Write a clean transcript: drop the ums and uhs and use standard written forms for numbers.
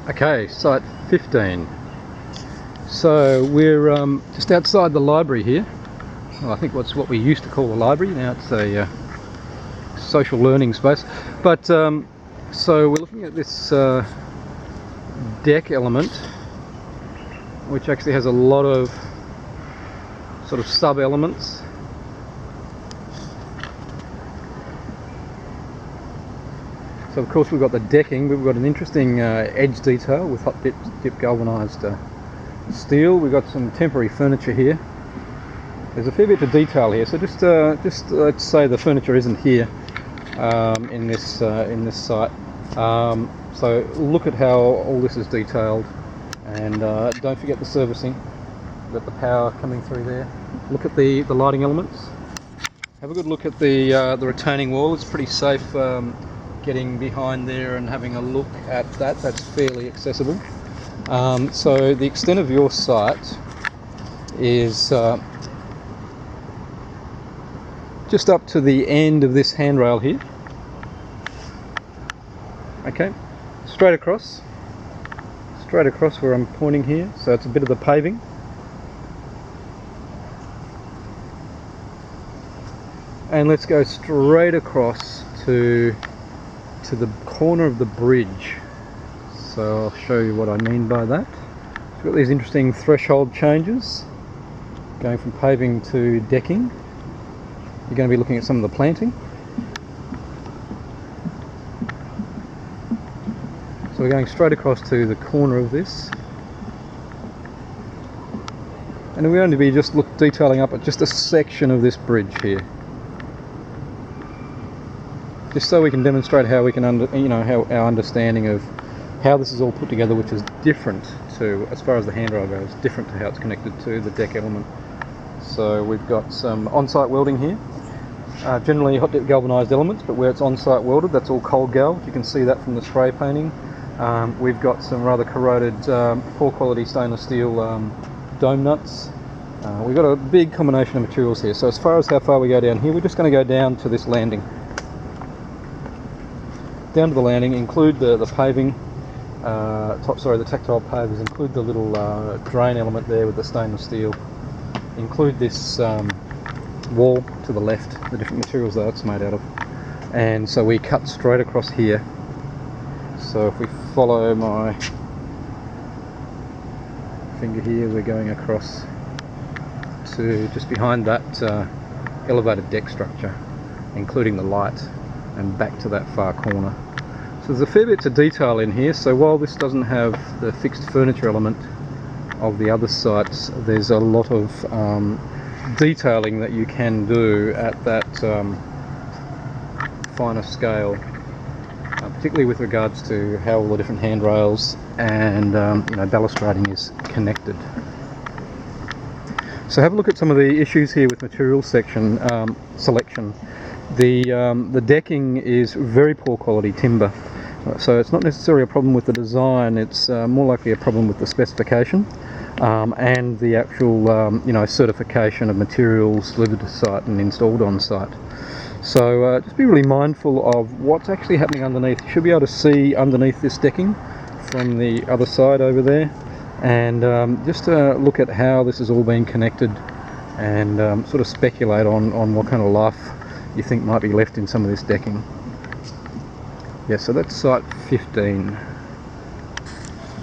Okay, site 15. So we're just outside the library here. Well, I think what we used to call a library. Now it's a social learning space. But so we're looking at this deck element, which actually has a lot of sort of sub-elements. So of course we've got the decking, we've got an interesting edge detail with hot dip galvanised steel. We've got some temporary furniture here. There's a fair bit of detail here, so just let's say the furniture isn't here in this site. So look at how all this is detailed, and don't forget the servicing. We've got the power coming through there. Look at the lighting elements. Have a good look at the retaining wall. It's pretty safe getting behind there and having a look at that. That's fairly accessible. So the extent of your site is just up to the end of this handrail here. Okay, straight across where I'm pointing here. So it's a bit of the paving. And let's go straight across to the corner of the bridge. So I'll show you what I mean by that. We've got these interesting threshold changes going from paving to decking. You're going to be looking at some of the planting. So we're going straight across to the corner of this, and we're going to be just detailing up at just a section of this bridge here, just so we can demonstrate how we can how our understanding of how this is all put together, which is different to, as far as the handrail goes, different to how it's connected to the deck element. So we've got some on-site welding here, generally hot dip galvanised elements, but where it's on-site welded, that's all cold gal. You can see that from the spray painting. We've got some rather corroded, poor quality stainless steel dome nuts. We've got a big combination of materials here. So as far as how far we go down here, we're just going to go down to this landing. Down to the landing, include the paving, the tactile pavers, include the little drain element there with the stainless steel, include this wall to the left, the different materials that it's made out of. And so we cut straight across here. So if we follow my finger here, we're going across to just behind that elevated deck structure, including the light, and back to that far corner. So there's a fair bit of detail in here. So while this doesn't have the fixed furniture element of the other sites, there's a lot of detailing that you can do at that finer scale, particularly with regards to how all the different handrails and balustrading is connected. So have a look at some of the issues here with material selection. The decking is very poor quality timber, so it's not necessarily a problem with the design, it's more likely a problem with the specification and the actual certification of materials delivered to site and installed on site. So just be really mindful of what's actually happening underneath. You should be able to see underneath this decking from the other side over there, and just look at how this has all been connected, and sort of speculate on what kind of life you think might be left in some of this decking. Yeah, so that's site 15.